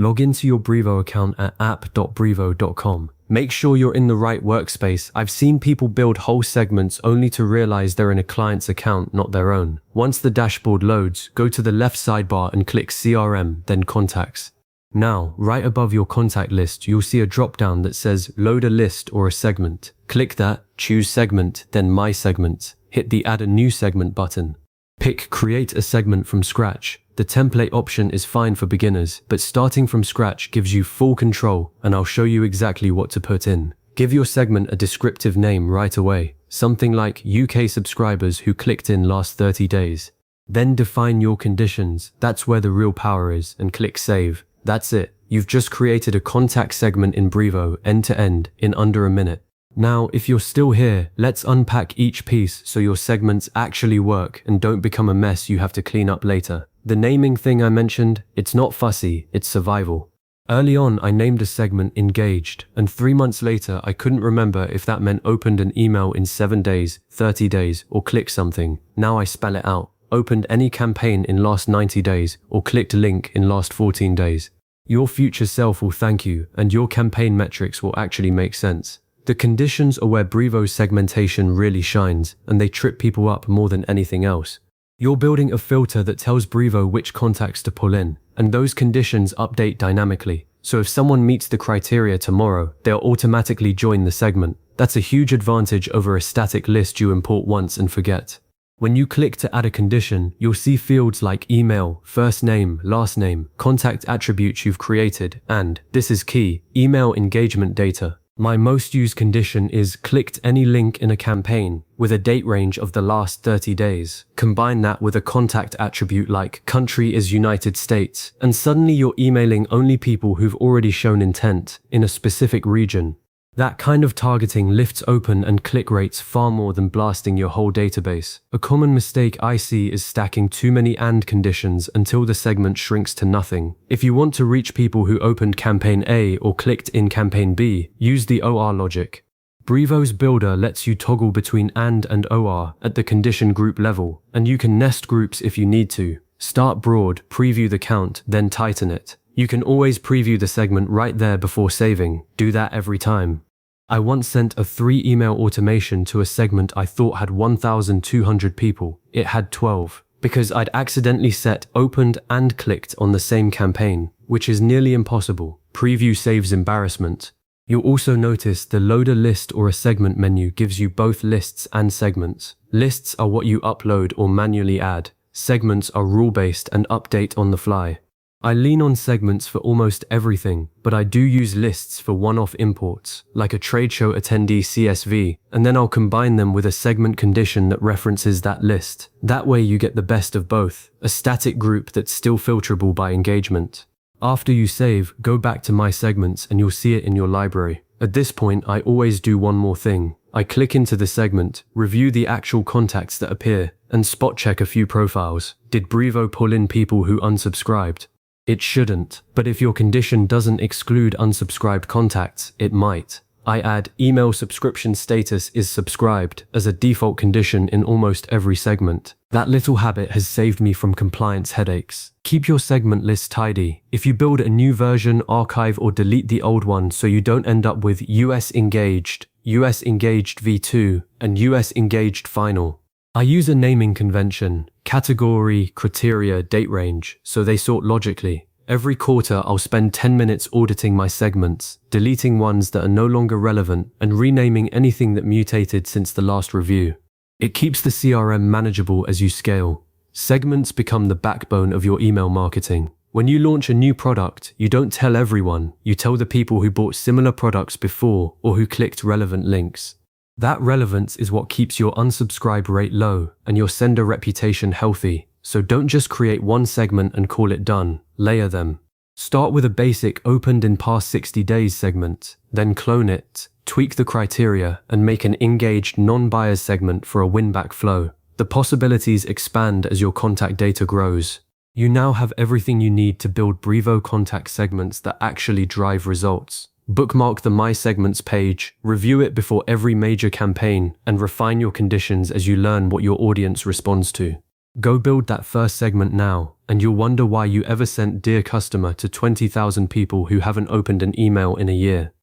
Log into your Brevo account at app.brevo.com. Make sure you're in the right workspace. I've seen people build whole segments only to realize they're in a client's account, not their own. Once the dashboard loads, go to the left sidebar and click CRM, then Contacts. Now, right above your contact list, you'll see a drop-down that says Load a List or a Segment. Click that, choose Segment, then My Segment. Hit the Add a New Segment button. Pick Create a Segment from scratch. The template option is fine for beginners, but starting from scratch gives you full control, and I'll show you exactly what to put in. Give your segment a descriptive name right away, something like UK subscribers who clicked in last 30 days. Then define your conditions, that's where the real power is, and click Save. That's it. You've just created a contact segment in Brevo end to end in under a minute. Now, if you're still here, let's unpack each piece so your segments actually work and don't become a mess you have to clean up later. The naming thing I mentioned, it's not fussy, it's survival. Early on, I named a segment Engaged, and 3 months later, I couldn't remember if that meant opened an email in 7 days, 30 days, or clicked something. Now I spell it out. Opened any campaign in last 90 days, or clicked a link in last 14 days. Your future self will thank you, and your campaign metrics will actually make sense. The conditions are where Brevo's segmentation really shines, and they trip people up more than anything else. You're building a filter that tells Brevo which contacts to pull in, and those conditions update dynamically. So if someone meets the criteria tomorrow, they'll automatically join the segment. That's a huge advantage over a static list you import once and forget. When you click to add a condition, you'll see fields like email, first name, last name, contact attributes you've created, and, this is key, email engagement data. My most used condition is clicked any link in a campaign with a date range of the last 30 days. Combine that with a contact attribute like country is United States, and suddenly you're emailing only people who've already shown intent in a specific region. That kind of targeting lifts open and click rates far more than blasting your whole database. A common mistake I see is stacking too many AND conditions until the segment shrinks to nothing. If you want to reach people who opened campaign A or clicked in campaign B, use the OR logic. Brevo's builder lets you toggle between AND and OR at the condition group level, and you can nest groups if you need to. Start broad, preview the count, then tighten it. You can always preview the segment right there before saving. Do that every time. I once sent a 3-email automation to a segment I thought had 1,200 people. It had 12, because I'd accidentally set opened and clicked on the same campaign, which is nearly impossible. Preview saves embarrassment. You'll also notice the load a list or a segment menu gives you both lists and segments. Lists are what you upload or manually add. Segments are rule-based and update on the fly. I lean on segments for almost everything, but I do use lists for one-off imports, like a trade show attendee CSV, and then I'll combine them with a segment condition that references that list. That way you get the best of both, a static group that's still filterable by engagement. After you save, go back to My Segments and you'll see it in your library. At this point, I always do one more thing. I click into the segment, review the actual contacts that appear, and spot check a few profiles. Did Brevo pull in people who unsubscribed? It shouldn't, but if your condition doesn't exclude unsubscribed contacts, it might. I add email subscription status is subscribed as a default condition in almost every segment. That little habit has saved me from compliance headaches. Keep your segment list tidy. If you build a new version, archive or delete the old one so you don't end up with US Engaged V2, and US Engaged Final. I use a naming convention, category, criteria, date range, so they sort logically. Every quarter, I'll spend 10 minutes auditing my segments, deleting ones that are no longer relevant, and renaming anything that mutated since the last review. It keeps the CRM manageable as you scale. Segments become the backbone of your email marketing. When you launch a new product, you don't tell everyone, you tell the people who bought similar products before or who clicked relevant links. That relevance is what keeps your unsubscribe rate low and your sender reputation healthy. So don't just create one segment and call it done. Layer them. Start with a basic opened in past 60 days segment, then clone it, tweak the criteria, and make an engaged non-buyers segment for a win-back flow. The possibilities expand as your contact data grows. You now have everything you need to build Brevo contact segments that actually drive results. Bookmark the My Segments page, review it before every major campaign, and refine your conditions as you learn what your audience responds to. Go build that first segment now, and you'll wonder why you ever sent Dear Customer to 20,000 people who haven't opened an email in a year.